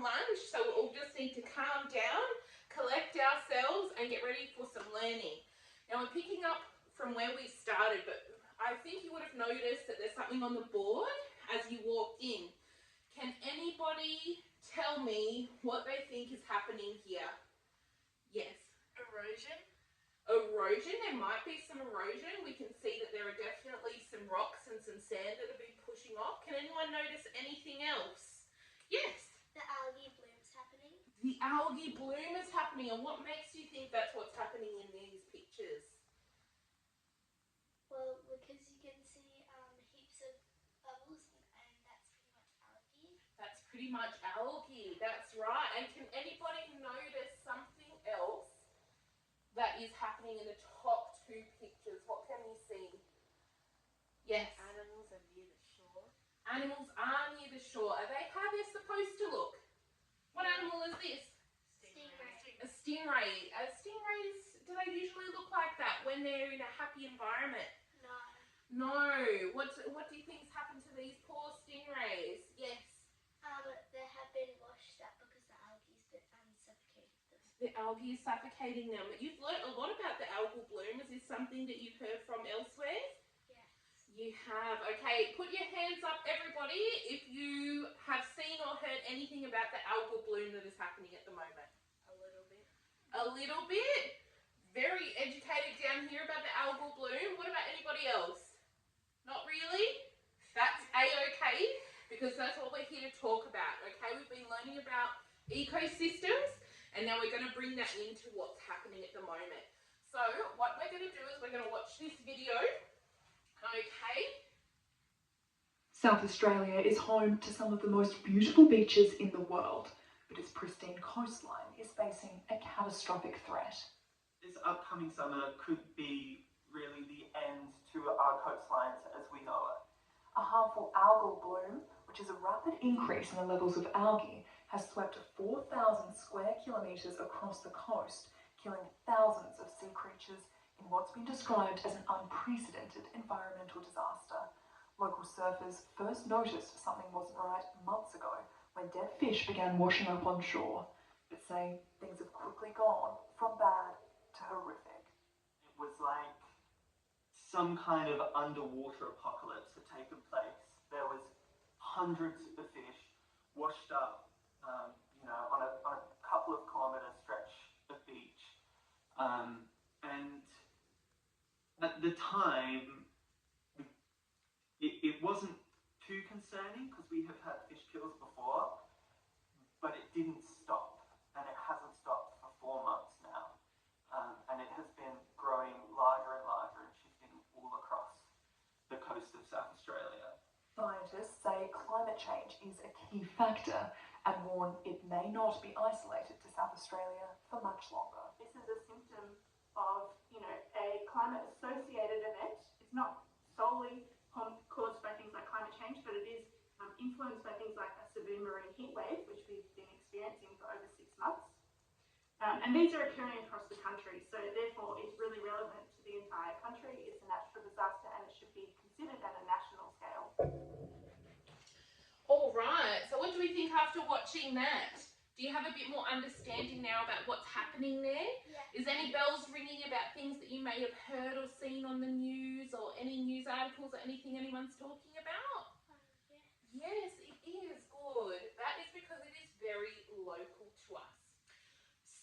lunch, so we all just need to calm down, collect ourselves, and get ready for some learning. Now we're picking up from where we started, but I think you would have noticed that there's something on the board as you walked in. Can anybody tell me what they think is happening here? Yes. Erosion. Erosion, there might be some erosion. We can see that there are definitely some rocks and some sand that have been pushing off. Can anyone notice anything else? Yes. The algae bloom's happening. The algae bloom is happening, and what makes you think that's what's happening in these pictures? Well, because you can see heaps of bubbles, and that's pretty much algae. That's pretty much algae, that's right. And can anybody notice something else that is happening in the top two pictures? What can you see? Yes. Animals are near the shore. Animals are near the shore. Are they how they're supposed to look? What animal is this? Stingray. A stingray. Stingrays, do they usually look like that when they're in a happy environment? No. No. What do you think's happened to these poor stingrays? Yes. They have been washed up because the algae's suffocated them. The algae is suffocating them. You've learnt a lot about the algal bloom. Is this something that you've heard from elsewhere? Yes. You have. Okay, put your hands up, everybody, if you have seen or heard anything about the algal bloom that is happening at the moment. A little bit. A little bit? Very educated down here about the algal bloom. What about anybody else? Not really? That's A-okay, because that's what we're here to talk about, okay? We've been learning about ecosystems, and now we're going to bring that into what's happening at the moment. So what we're going to do is we're going to watch this video, okay? South Australia is home to some of the most beautiful beaches in the world, but its pristine coastline is facing a catastrophic threat. This upcoming summer could be really the end to our coastlines as we know it. A harmful algal bloom, which is a rapid increase in the levels of algae, has swept 4,000 square kilometres across the coast, killing thousands of sea creatures in what's been described as an unprecedented environmental disaster. Local surfers first noticed something wasn't right months ago when dead fish began washing up on shore, but say things have quickly gone from bad to horrific. It was like some kind of underwater apocalypse had taken place. There was hundreds of fish washed up, on a couple of kilometre stretch of beach. And at the time, it wasn't too concerning because we have had fish kills before, but it didn't stop, and it hasn't stopped for 4 months now. And it has been growing larger and larger and shifting all across the coast of South Australia. Scientists say climate change is a key factor and warn it may not be isolated to South Australia for much longer. This is a symptom of, a climate-associated event. It's not solely caused by things like climate change, but it is influenced by things like a severe marine heat wave, which we've been experiencing for over 6 months. And these are occurring across the country, so therefore it's really relevant to the entire country. It's a natural disaster and it should be considered at a national scale. All right, so what do we think after watching that? Do you have a bit more understanding now about what's happening there? Yeah. Is any bells ringing about things that you may have heard or seen on the news, or any news articles or anything anyone's talking about? Yes. Yes, it is good. That is because it is very local to us.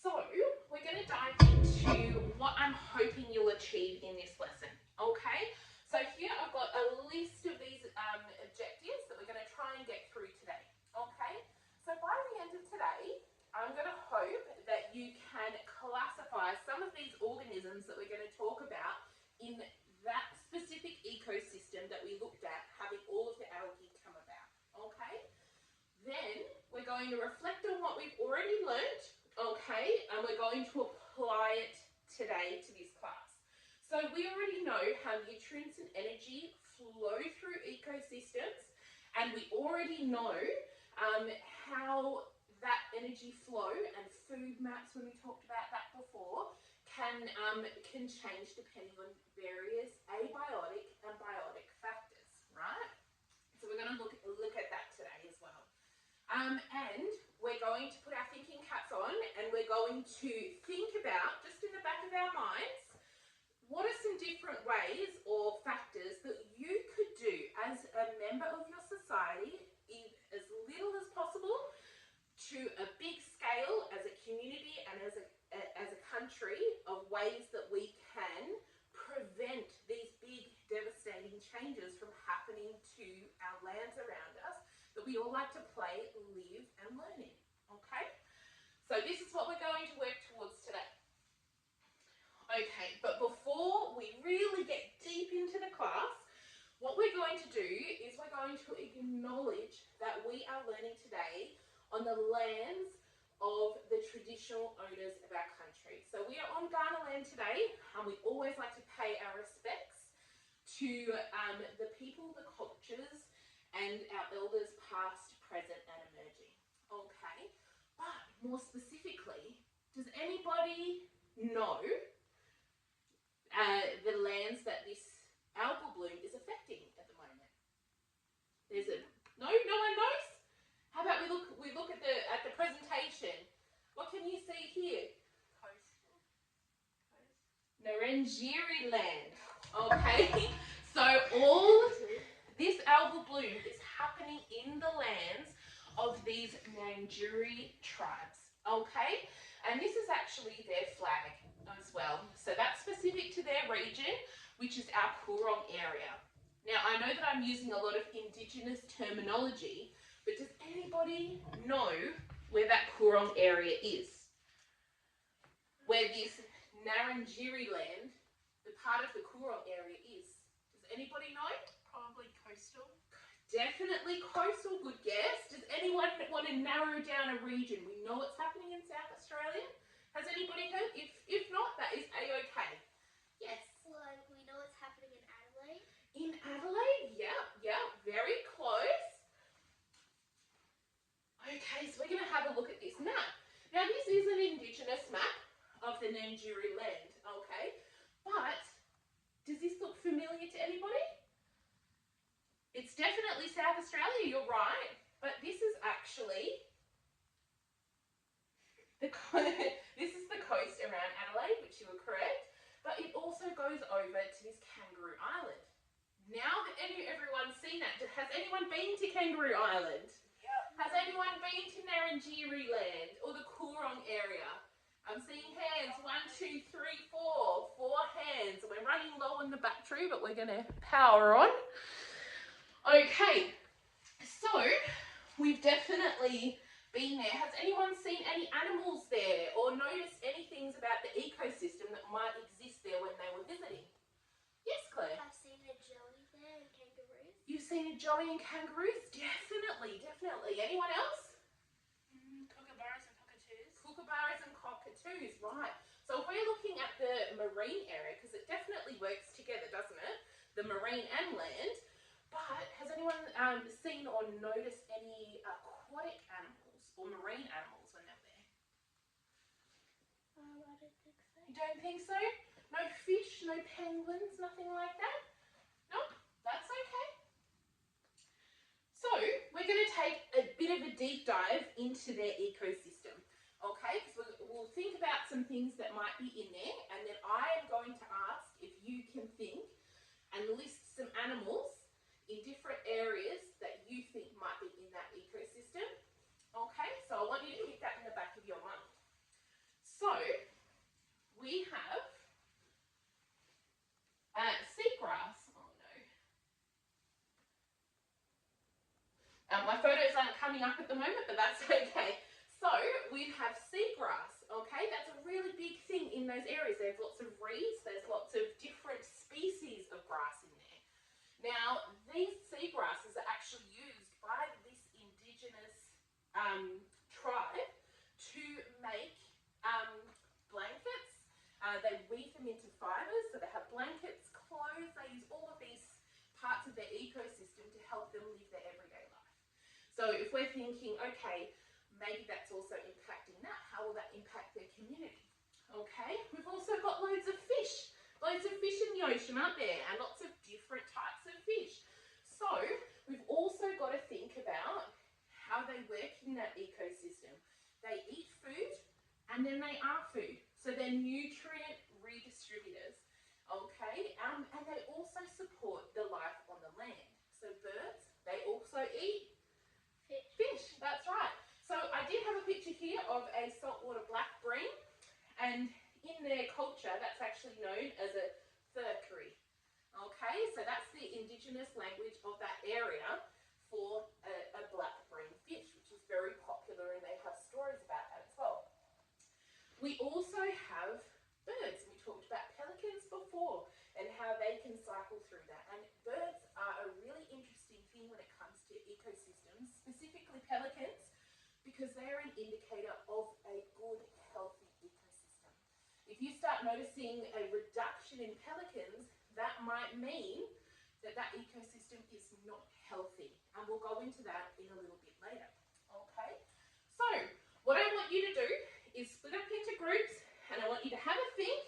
So we're going to dive into what I'm hoping you'll achieve in this lesson, okay? So here I've got a list of these objectives that we're going to try and get through today, okay? So by the end of today, I'm going to hope that you can classify some of these organisms that we're going to talk about in that specific ecosystem that we looked at, having all of the algae come about, okay? Then we're going to reflect on what we've already learnt, okay? And we're going to apply it today to this class. So we already know how nutrients and energy flow through ecosystems, and we already know how that energy flow and food maps, when we talked about that before, can change depending on various abiotic and biotic factors, right? So we're going to look at that today as well. And we're going going to think about, just in the back of our minds, what are some different ways or factors that you could do as a member of your society in as little as possible to a big scale as a community and as a country, of ways that we can prevent these big devastating changes from happening to our lands around us that we all like to play, live and learn in. Okay? So this is what we're going to work towards today. Okay, but before we really get deep into the class, what we're going to do is we're going to acknowledge that we are learning today on the lands of the traditional owners of our country. So we are on Kaurna land today, and we always like to pay our respects to the people, the cultures, and our elders past, present, and emerging. Okay, but more specifically, does anybody know the lands that this algal bloom is affecting at the moment? No one knows? How about we look at the presentation? What can you see here? Ngarrindjeri land. Okay, so all this algal bloom is happening in the lands of these Ngarrindjeri tribes. Okay, and this is actually their flag as well. So that's specific to their region, which is our Coorong area. Now I know that I'm using a lot of Indigenous terminology, but does anybody know where that Coorong area is? Where this Ngarrindjeri land, the part of the Coorong area is? Does anybody know? Probably coastal. Definitely coastal, good guess. Does anyone want to narrow down a region? We know what's happening in South Australia. Has anybody heard? If not, that is a-okay. Yes. Well, we know what's happening in Adelaide. In Adelaide? Yeah, very close. Okay, so we're going to have a look at this map. Now, this is an Indigenous map of the Ngarrindjeri land, okay? But does this look familiar to anybody? It's definitely South Australia, you're right. But this is actually this is the coast around Adelaide, which you were correct, but it also goes over to this Kangaroo Island. Now that everyone's seen that, has anyone been to Kangaroo Island? Yep. Has anyone been to Ngarrindjeri land or the Coorong area? I'm seeing hands, 1, 2, 3, 4, 4 hands. We're running low on the battery, but we're going to power on. Okay, so we've definitely been there. Has anyone seen any animals there or noticed any things about the ecosystem that might exist there when they were visiting? Yes, Claire? I've seen a joey there and kangaroos. You've seen a joey and kangaroos? Definitely. Anyone else? Kookaburras and cockatoos. Kookaburras and cockatoos, right. So if we're looking at the marine area, because it definitely works together, doesn't it? The marine and land. But has anyone seen or noticed any aquatic animals or marine animals when they're there? I don't think so. You don't think so? No fish, no penguins, nothing like that? No? That's okay. So we're going to take a bit of a deep dive into their ecosystem. Okay, because we'll think about some things that might be in there, and then I am going to ask if you can think and list some animals in different areas that you think might be in that ecosystem. Okay, so I want you to keep that in the back of your mind. So we have seagrass. Oh no. My photos aren't coming up at the moment, but that's okay. So we have seagrass, okay? That's a really big thing in those areas. There's lots of reeds, there's lots of different species of grass in there. Now, these seagrasses are actually used by this Indigenous tribe to make blankets. They weave them into fibres, so they have blankets, clothes. They use all of these parts of their ecosystem to help them live their everyday life. So if we're thinking, okay, maybe that's also impacting that, how will that impact their community? Okay, we've also got loads of fish in the ocean, aren't there? And lots of different types of fish. So we've also got to think about how they work in that ecosystem. They eat food and and then they are food. So they're nutrient redistributors, okay? And they also support the life on the land. So birds, they also eat fish. That's right. So I did have a picture here of a saltwater black bream, and in their culture, that's actually known as a thurkery. Okay, so that's the indigenous language of that area for a black bream fish, which is very popular, and they have stories about that as well. We also have birds. We talked about pelicans before and how they can cycle through that. And birds are a really interesting thing when it comes to ecosystems, specifically pelicans, because they are an indicator of a good, healthy ecosystem. If you start noticing a reduction in pelicans, that might mean that that ecosystem is not healthy. And we'll go into that in a little bit later. Okay? So, what I want you to do is split up into groups, and I want you to have a think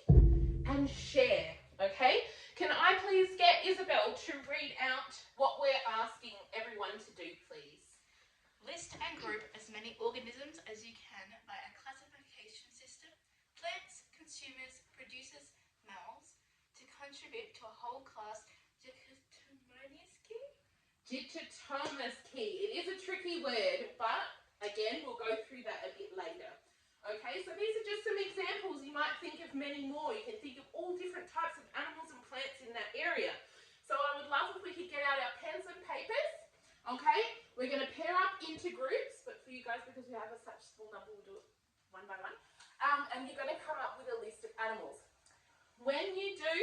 and share. Okay? Can I please get Isabel to read out what we're asking everyone to do, please? List and group as many organisms as you can by a classification system: plants, consumers, producers, mammals, to contribute to a whole class Dichotomous key. It is a tricky word, but again, we'll go through that a bit later. Okay, so these are just some examples. You might think of many more. You can think of all different types of animals and plants in that area. So I would love if we could get out our pens and papers. Okay, we're going to pair up into groups, but for you guys, because we have such small number, we'll do it one by one. And you're going to come up with a list of animals. When you do,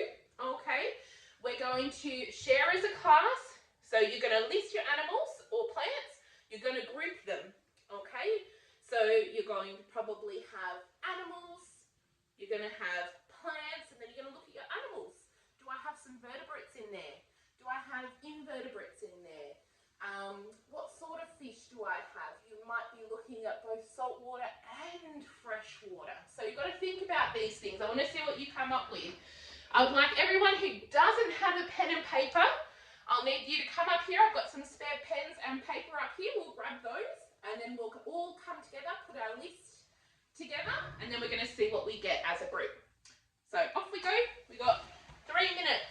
okay, we're going to share as a class. So you're going to list your animals or plants. You're going to group them, okay? So you're going to probably have animals, you're going to have plants, and then you're going to look at your animals. Do I have some vertebrates in there? Do I have invertebrates in there? What sort of fish do I have? You might be looking at both saltwater and freshwater. So you've got to think about these things. I want to see what you come up with. I would like everyone who doesn't have a pen and paper, I'll need you to come up here. I've got some spare pens and paper up here. We'll grab those, and then we'll all come together, put our list together, and then we're going to see what we get as a group. So off we go. We got 3 minutes.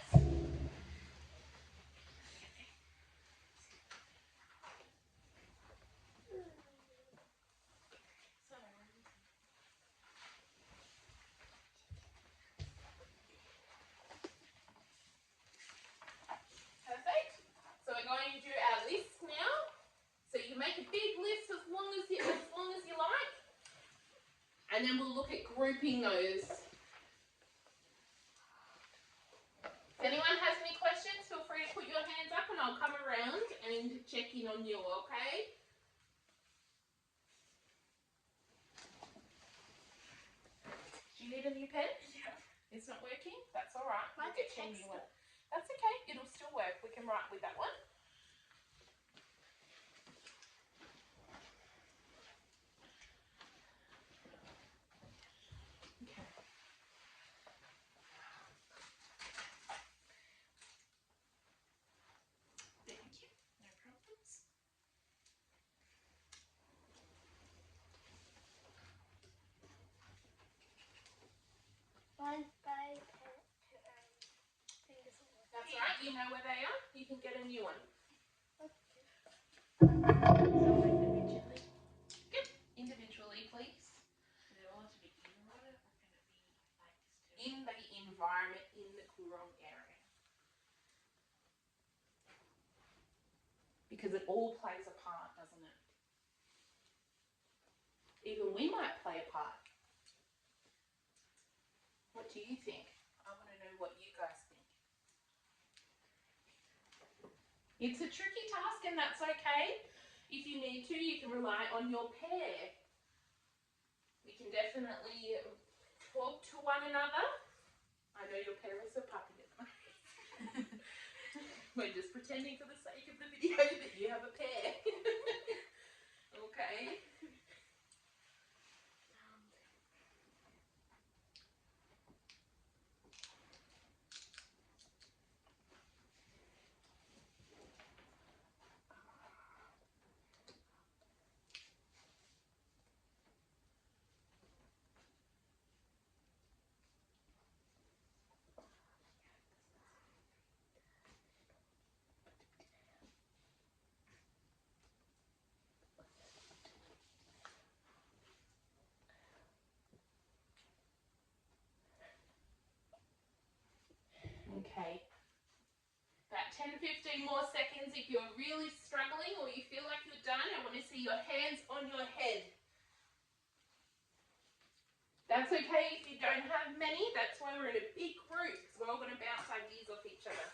Perfect. So we're going to do our list now. So you make a big list as long as you like, and then we'll look at grouping those. If anyone has any questions, feel free to put your hands up and I'll come around and check in on you, okay? Do you need a new pen? Yeah. It's not working? That's all right. We'll Mine's get you a new one. That's okay. It'll still work. We can write with that one. Okay. Thank you. No problems. One by fingers all over. That's all right. You know where they are. You can get a new one. So individually. Good. Individually, please. Do they all have to be in order, or can it be like this too? In the environment in the Coorong area. Because it all plays a part, doesn't it? Even we might play a part. What do you think? I want to know what you guys think. It's a tricky task, and that's okay. If you need to, you can rely on your pair. We can definitely talk to one another. I know your pair is a puppy at the moment. We're just pretending for the sake of the video that you have a pair. Okay. Okay. About 10 to 15 more seconds if you're really struggling or you feel like you're done. I want to see your hands on your head. That's okay if you don't have many. That's why we're in a big group, because we're all going to bounce ideas off each other.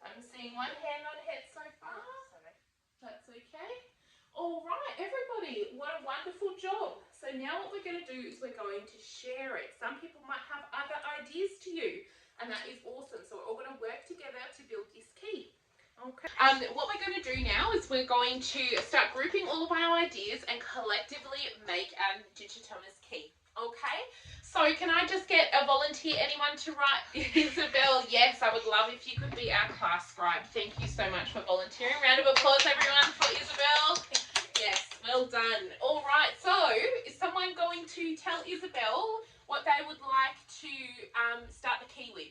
I'm seeing one hand on head so far. That's okay. All right, everybody, what a wonderful job. So now what we're going to do is we're going to share it. Some people might have other ideas to you, and that is awesome. So we're all going to work together to build this key. Okay. What we're going to do now is we're going to start grouping all of our ideas and collectively make our Digitomus key. Okay? So can I just get a volunteer, anyone to write? Isabel, yes, I would love if you could be our class scribe. Thank you so much for volunteering. Round of applause, everyone, for Isabel. Yes, well done. All right, so is someone going to tell Isabel what they would like to start the key with?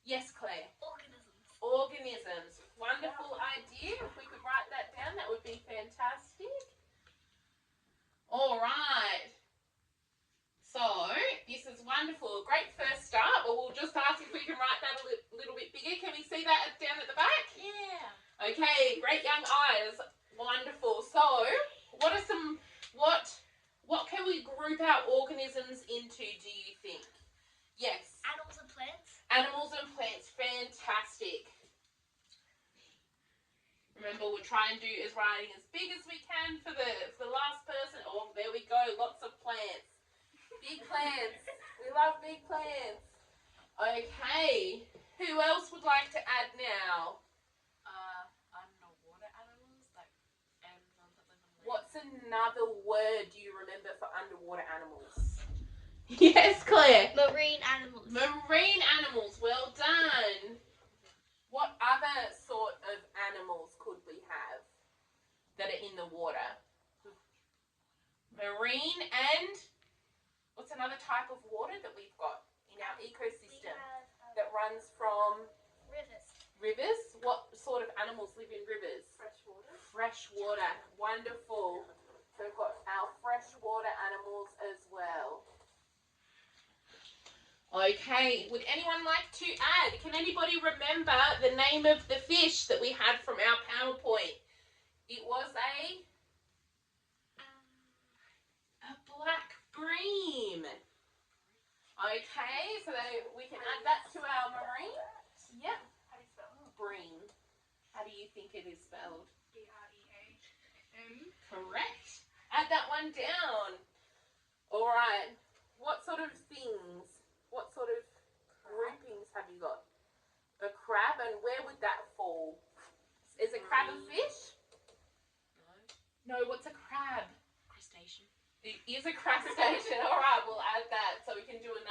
Yes, Claire. Organisms. Organisms. Wonderful idea. If we could write that down, that would be fantastic. All right. So, this is wonderful. Great first start, but we'll just ask if we can write that a little bit bigger. Can we see that down at the back? Yeah. Okay, great young eyes. Wonderful. So, what are some, what can we group our organisms into, do you think? Yes. Animals and plants. Animals and plants. Fantastic. Remember, we'll try and do as writing as big as we can for the last person. Oh, there we go. Lots of plants. Big plants. We love big plants. Okay. Who else would like to add now? Underwater animals, like ones that live in the What's another word do you remember for underwater animals? Yes, Claire. Marine animals. Marine animals. Well done. What other sort of animals could we have that are in the water? Marine and what's another type of water that we've got in our ecosystem that runs from Rivers. rivers? What sort of animals live in rivers? Freshwater. Freshwater. Wonderful. So we've got our freshwater animals as well. Okay, would anyone like to add? Can anybody remember the name of the fish that we had from our PowerPoint? It was a black bream. Okay, so we can add that to our marine. Yep. How do you spell it? Bream. How do you think it is spelled? B-R-E-A-M. Correct. Add that one down. All right. What sort of things? What sort of groupings have you got? A crab, and where would that fall? Is a crab a fish? No, what's a crab? crustacean. It is a crustacean. All right, we'll add that so we can do a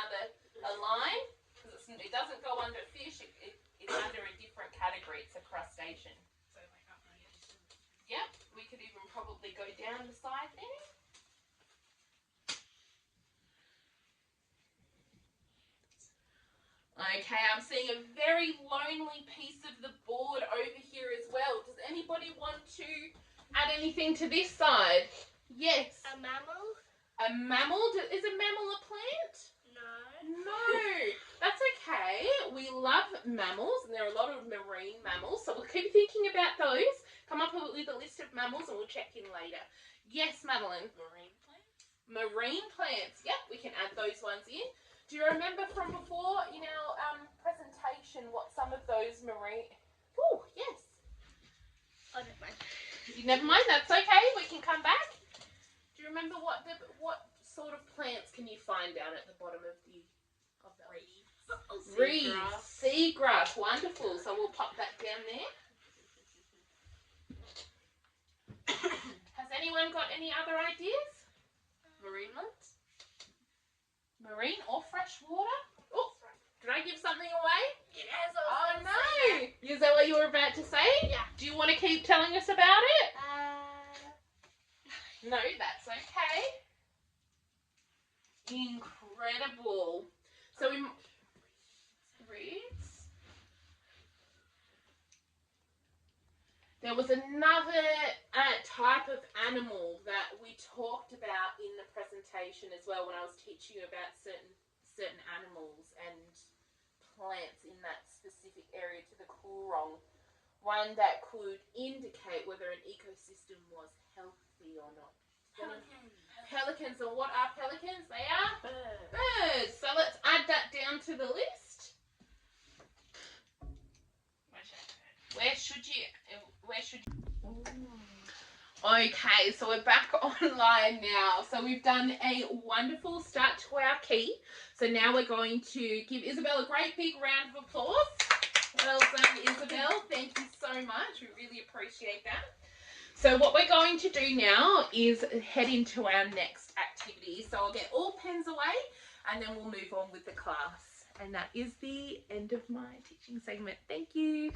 line because it doesn't go under fish. It's under a different category. It's a crustacean. So like up here. Yep, we could even probably go down the side there. Okay, I'm seeing a very lonely piece of the board over here as well. Does anybody want to add anything to this side? Yes. A mammal? A mammal? Is a mammal a plant? No. No, that's okay. We love mammals, and there are a lot of marine mammals, so we'll keep thinking about those. Come up with a list of mammals, and we'll check in later. Yes, Madeline? Marine plants. Marine plants. Yep, we can add those ones in. Do you remember from before in our presentation what some of those marine... Oh, yes. Oh, never mind. Never mind, that's okay. We can come back. Do you remember what sort of plants can you find down at the bottom of the reeds? Seagrass. Wonderful. So we'll pop that down there. Has anyone got any other ideas? Marine ones. Marine or freshwater? Oh, did I give something away? Yes, Oh no! Is that what you were about to say? Yeah. Do you want to keep telling us about it? No, that's okay. Incredible. So we reeds. There was another type of animal that we talked about in the presentation as well when I was teaching you about certain animals and plants in that specific area to the Coorong. One that could indicate whether an ecosystem was healthy or not. Pelicans. And what are pelicans? They are birds. So let's add that down to the list. Where should you? Okay, so we're back online now. So we've done a wonderful start to our key. So now we're going to give Isabel a great big round of applause. Well done, Isabel. Thank you so much. We really appreciate that. So what we're going to do now is head into our next activity. So I'll get all pens away and then we'll move on with the class. And that is the end of my teaching segment. Thank you.